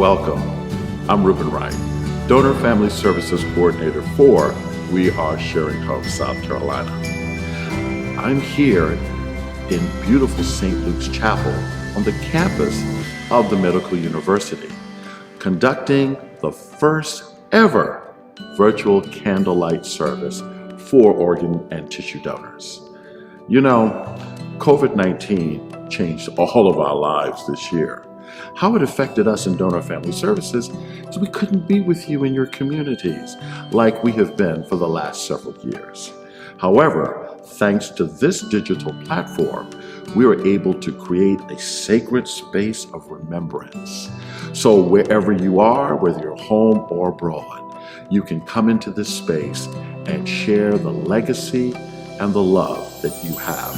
welcome. I'm Ruben Wright, Donor Family Services Coordinator for We Are Sharing Hope, South Carolina. I'm here in beautiful St. Luke's Chapel on the campus of the Medical University, conducting the first ever virtual Candelight service for organ and tissue donors. You know, COVID-19 changed all of our lives this year. How it affected us in Donor Family Services is we couldn't be with you in your communities like we have been for the last several years. However, thanks to this digital platform, we were able to create a sacred space of remembrance. So wherever you are, whether you're home or abroad, you can come into this space and share the legacy and the love that you have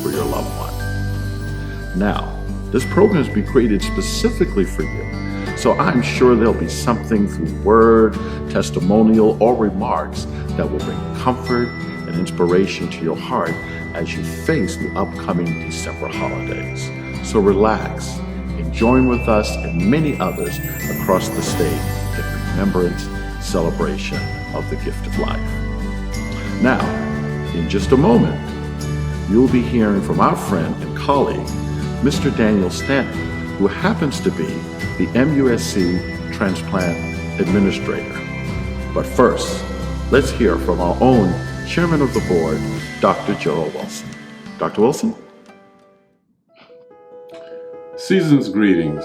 for your loved one. Now, this program has been created specifically for you, so I'm sure there'll be something through word, testimonial, or remarks that will bring comfort and inspiration to your heart as you face the upcoming December holidays. So relax and join with us and many others across the state in remembrance, celebration of the gift of life. Now, in just a moment, you'll be hearing from our friend and colleague, Mr. Daniel Stanton, who happens to be the MUSC Transplant Administrator. But first, let's hear from our own Chairman of the Board, Dr. Gerald Wilson. Dr. Wilson? Season's greetings.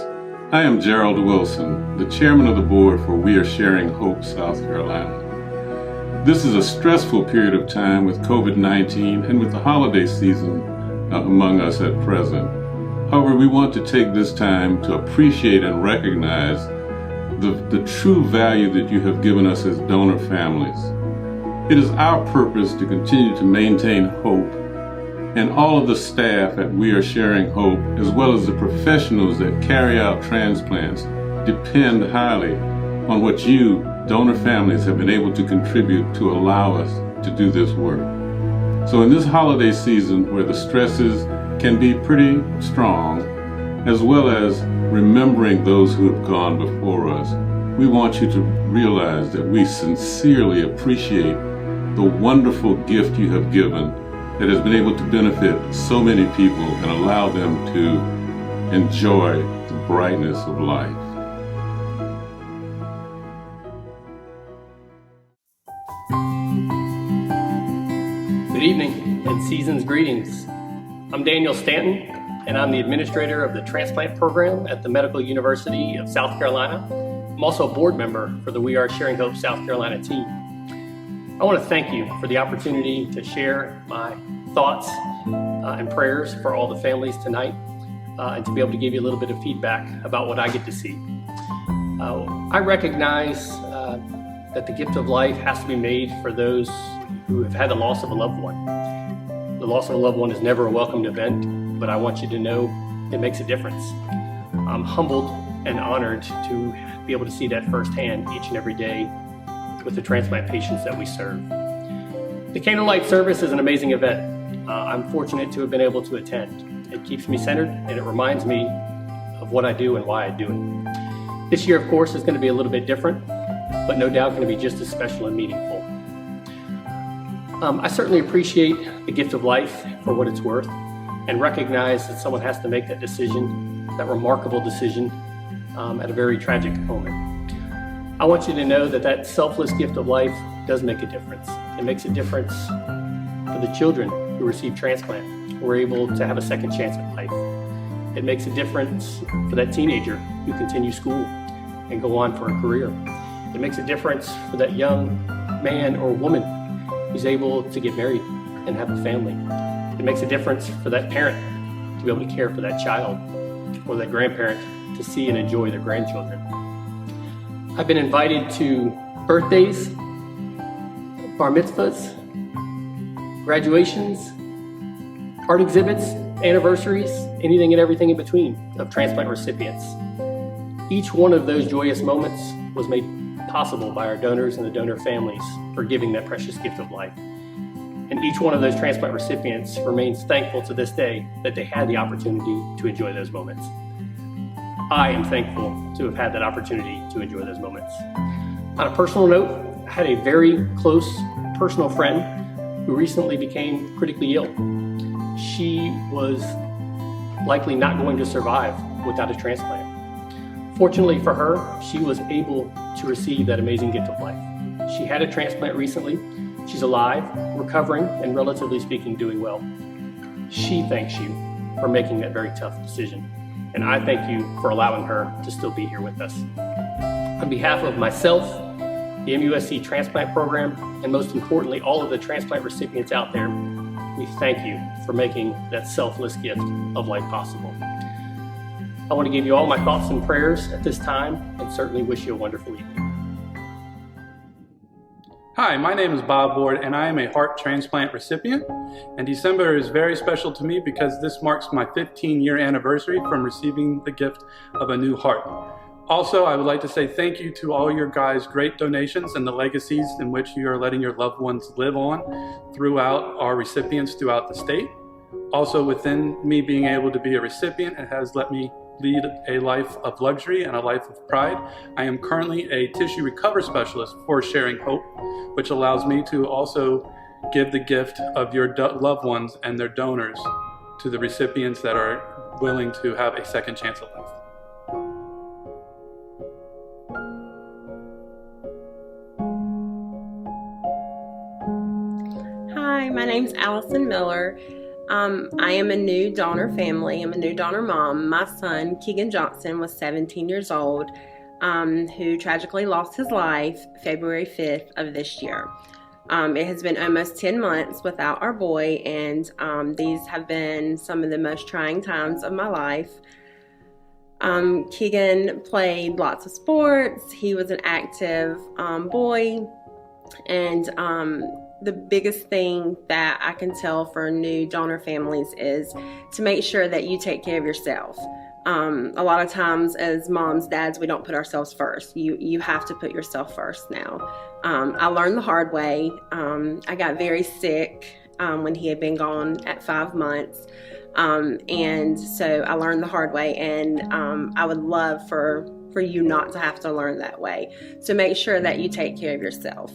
I am Gerald Wilson, the Chairman of the Board for We Are Sharing Hope, South Carolina. This is a stressful period of time with COVID-19 and with the holiday season among us at present. However, we want to take this time to appreciate and recognize the true value that you have given us as donor families. It is our purpose to continue to maintain hope, and all of the staff at We Are Sharing Hope, as well as the professionals that carry out transplants, depend highly on what you, donor families, have been able to contribute to allow us to do this work. So in this holiday season where the stresses can be pretty strong, as well as remembering those who have gone before us, we want you to realize that we sincerely appreciate the wonderful gift you have given that has been able to benefit so many people and allow them to enjoy the brightness of life. Good evening and season's greetings. I'm Daniel Stanton, and I'm the administrator of the transplant program at the Medical University of South Carolina. I'm also a board member for the We Are Sharing Hope South Carolina team. I want to thank you for the opportunity to share my thoughts and prayers for all the families tonight, and to be able to give you a little bit of feedback about what I get to see. I recognize that the gift of life has to be made for those who have had the loss of a loved one. The loss of a loved one is never a welcomed event, but I want you to know it makes a difference. I'm humbled and honored to be able to see that firsthand each and every day with the transplant patients that we serve. The Candlelight service is an amazing event. I'm fortunate to have been able to attend. It keeps me centered and it reminds me of what I do and why I do it. This year, of course, is going to be a little bit different, but no doubt going to be just as special and meaningful. I certainly appreciate the gift of life for what it's worth and recognize that someone has to make that decision, that remarkable decision, at a very tragic moment. I want you to know that that selfless gift of life does make a difference. It makes a difference for the children who receive transplant, who are able to have a second chance at life. It makes a difference for that teenager who continues school and go on for a career. It makes a difference for that young man or woman who's able to get married and have a family. It makes a difference for that parent to be able to care for that child, or that grandparent to see and enjoy their grandchildren. I've been invited to birthdays, bar mitzvahs, graduations, art exhibits, anniversaries, anything and everything in between of transplant recipients. Each one of those joyous moments was made possible by our donors and the donor families for giving that precious gift of life. And each one of those transplant recipients remains thankful to this day that they had the opportunity to enjoy those moments. I am thankful to have had that opportunity to enjoy those moments. On a personal note, I had a very close personal friend who recently became critically ill. She was likely not going to survive without a transplant. Fortunately for her, she was able to receive that amazing gift of life. She had a transplant recently. She's alive, recovering, and relatively speaking, doing well. She thanks you for making that very tough decision. And I thank you for allowing her to still be here with us. On behalf of myself, the MUSC Transplant Program, and most importantly, all of the transplant recipients out there, we thank you for making that selfless gift of life possible. I want to give you all my thoughts and prayers at this time, and certainly wish you a wonderful evening. Hi, my name is Bob Ward, and I am a heart transplant recipient. And December is very special to me because this marks my 15-year anniversary from receiving the gift of a new heart. Also, I would like to say thank you to all your guys' great donations and the legacies in which you are letting your loved ones live on throughout our recipients throughout the state. Also, within me being able to be a recipient, it has let me lead a life of luxury and a life of pride. I am currently a tissue recovery specialist for Sharing Hope, which allows me to also give the gift of your loved ones and their donors to the recipients that are willing to have a second chance at life. Hi, my name's Allison Miller. I am a new donor family. I'm a new donor mom. My son, Keegan Johnson, was 17 years old, who tragically lost his life February 5th of this year. It has been almost 10 months without our boy, and these have been some of the most trying times of my life. Keegan played lots of sports. He was an active boy, and the biggest thing that I can tell for new donor families is to make sure that you take care of yourself. A lot of times as moms, dads, we don't put ourselves first. You have to put yourself first now. I learned the hard way. I got very sick when he had been gone at 5 months. And so I learned the hard way, and I would love for you not to have to learn that way. So make sure that you take care of yourself.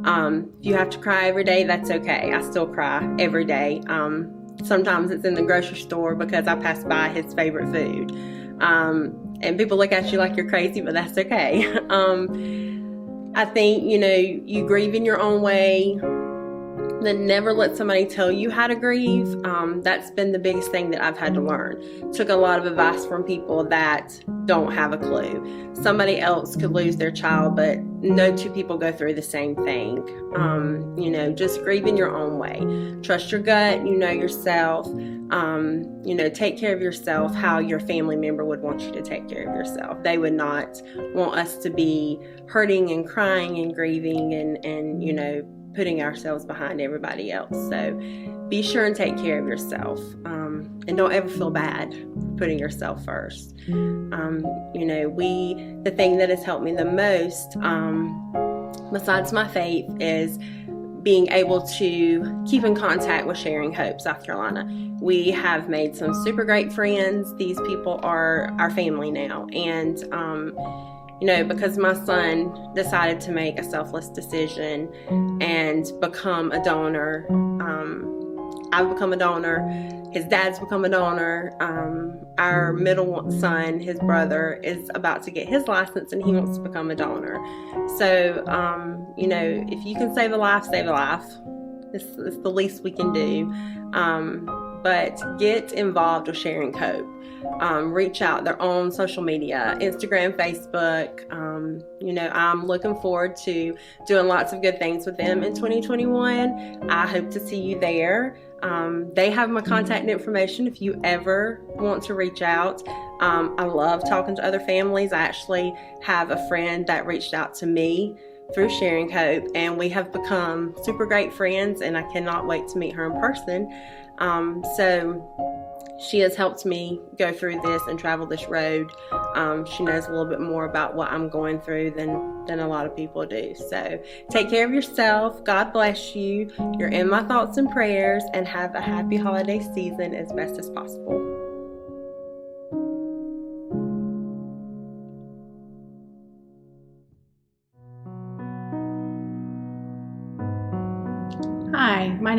If you have to cry every day, that's okay. I still cry every day. Sometimes it's in the grocery store because I pass by his favorite food. And people look at you like you're crazy, but that's okay. I think, you grieve in your own way. Then never let somebody tell you how to grieve. That's been the biggest thing that I've had to learn. Took a lot of advice from people that don't have a clue. Somebody else could lose their child, but no two people go through the same thing. Just grieve in your own way. Trust your gut, yourself. Take care of yourself how your family member would want you to take care of yourself. They would not want us to be hurting and crying and grieving and putting ourselves behind everybody else. So be sure and take care of yourself. And don't ever feel bad for putting yourself first. The thing that has helped me the most, besides my faith, is being able to keep in contact with Sharing Hope, South Carolina. We have made some super great friends. These people are our family now. And, because my son decided to make a selfless decision and become a donor, I've become a donor. His dad's become a donor. Our middle son, his brother, is about to get his license and he wants to become a donor. So, if you can save a life, save a life. It's the least we can do. But get involved with Sharing Hope. Reach out. They're on social media, Instagram, Facebook. I'm looking forward to doing lots of good things with them in 2021. I hope to see you there. They have my contact information if you ever want to reach out. I love talking to other families. I actually have a friend that reached out to me through Sharing Hope, and we have become super great friends, and I cannot wait to meet her in person. So she has helped me go through this and travel this road. She knows a little bit more about what I'm going through than a lot of people do. So take care of yourself. God bless you. You're in my thoughts and prayers, and have a happy holiday season as best as possible.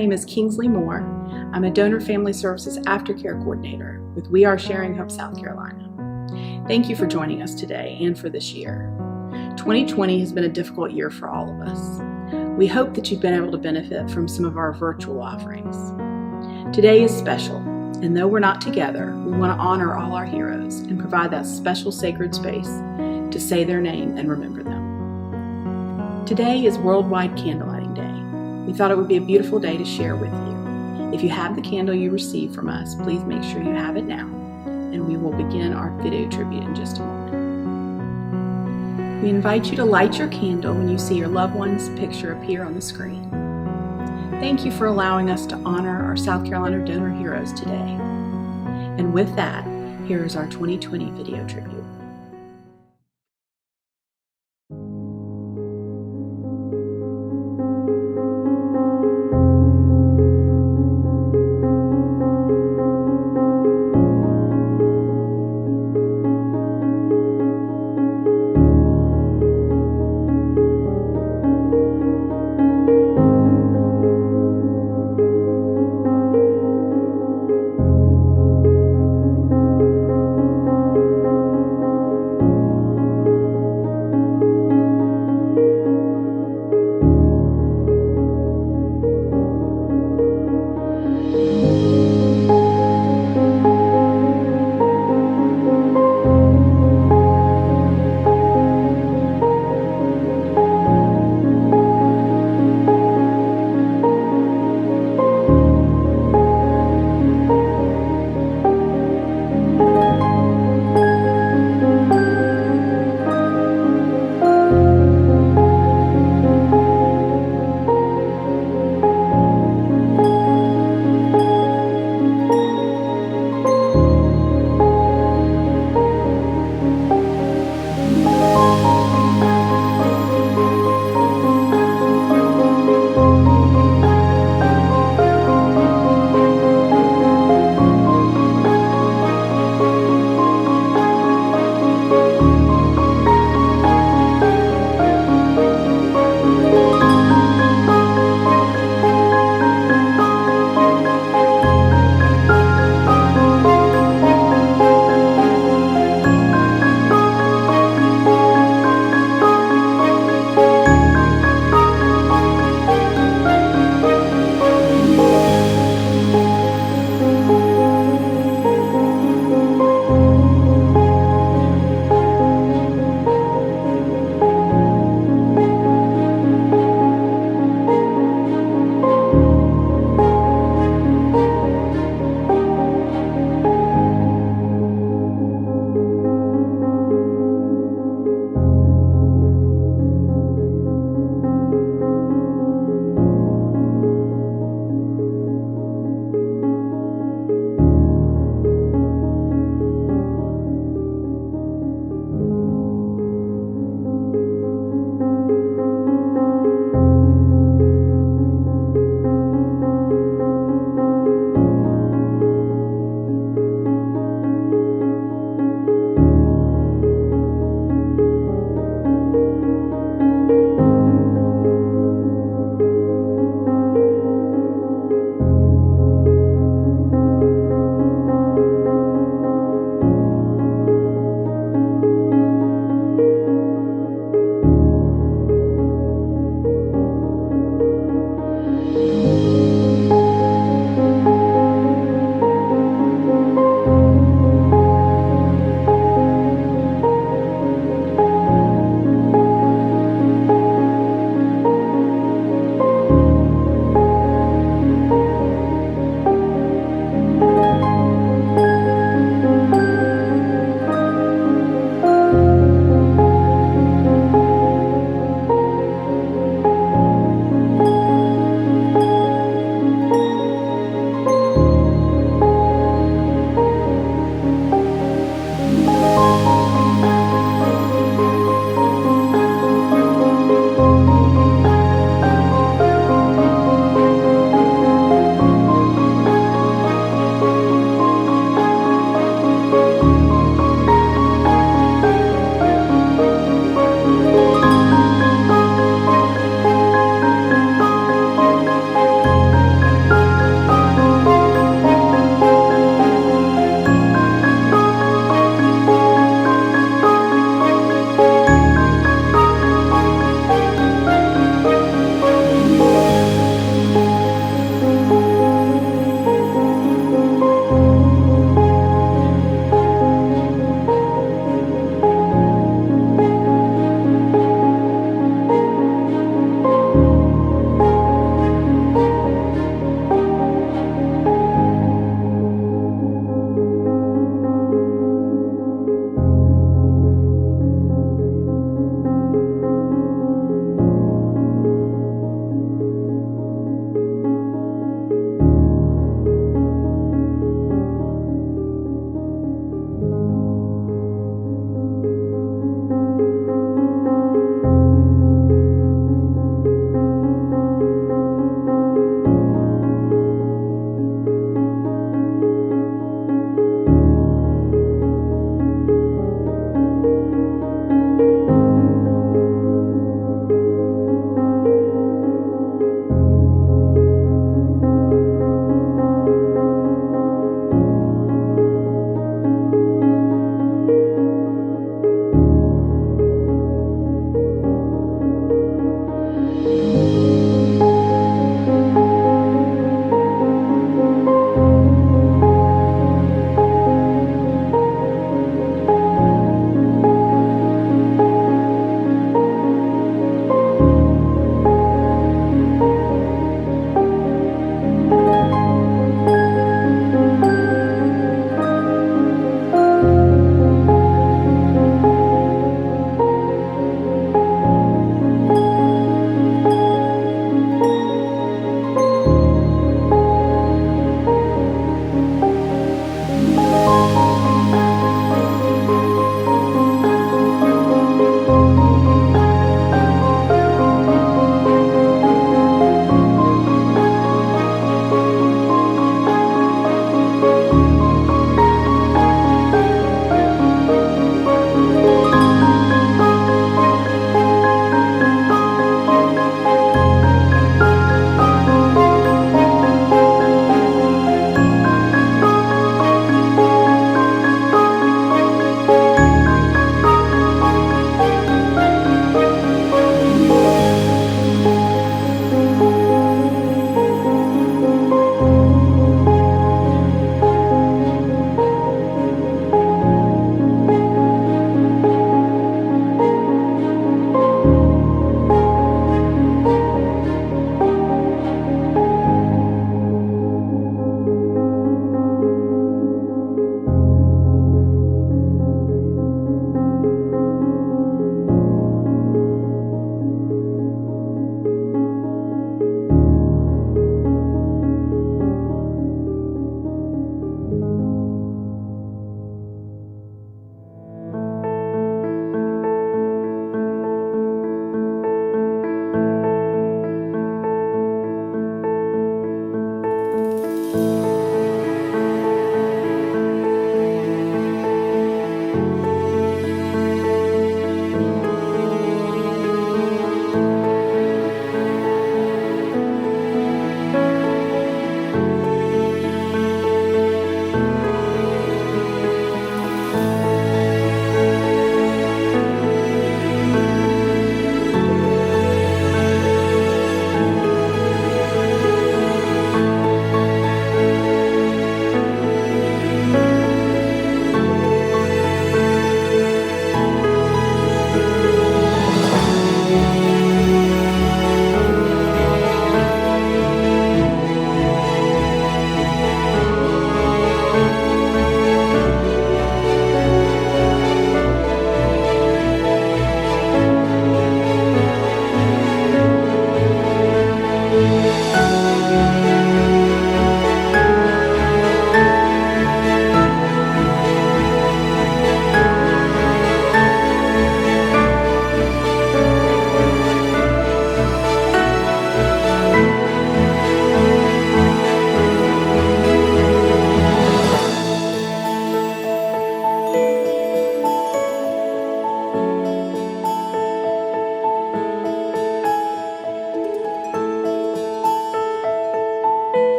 name is Kingsley Moore. I'm a Donor Family Services Aftercare Coordinator with We Are Sharing Hope South Carolina. Thank you for joining us today and for this year. 2020 has been a difficult year for all of us. We hope that you've been able to benefit from some of our virtual offerings. Today is special, and though we're not together, we want to honor all our heroes and provide that special sacred space to say their name and remember them. Today is Worldwide Candlelighting Day. We thought it would be a beautiful day to share with you. If you have the candle you received from us, please make sure you have it now, and we will begin our video tribute in just a moment. We invite you to light your candle when you see your loved one's picture appear on the screen. Thank you for allowing us to honor our South Carolina donor heroes today. And with that, here is our 2020 video tribute.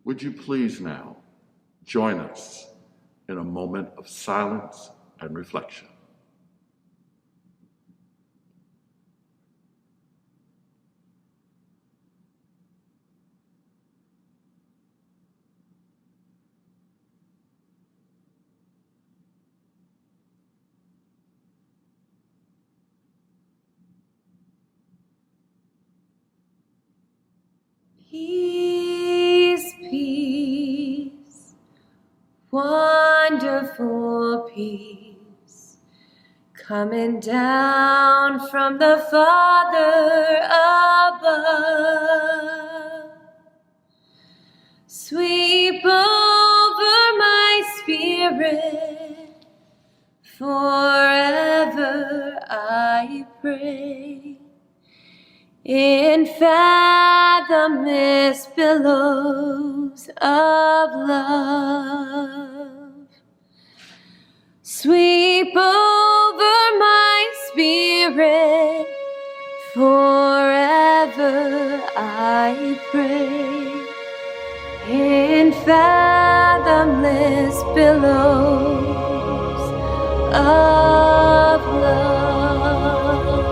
Would you please now join us in a moment of silence and reflection? Peace, peace, wonderful peace, coming down from the Father above. Sweep over my spirit, forever I pray. In fathomless billows of love, sweep over my spirit, forever I pray. In fathomless billows of love.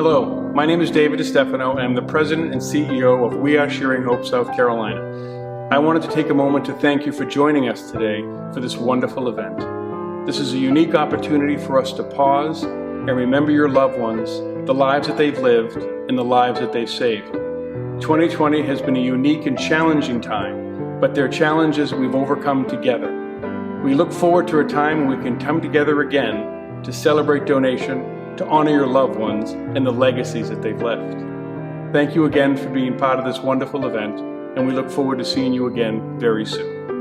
Hello, my name is David DiStefano, and I'm the President and CEO of We Are Sharing Hope South Carolina. I wanted to take a moment to thank you for joining us today for this wonderful event. This is a unique opportunity for us to pause and remember your loved ones, the lives that they've lived, and the lives that they've saved. 2020 has been a unique and challenging time, but they're challenges we've overcome together. We look forward to a time when we can come together again to celebrate donation, to honor your loved ones, and the legacies that they've left. Thank you again for being part of this wonderful event, and we look forward to seeing you again very soon.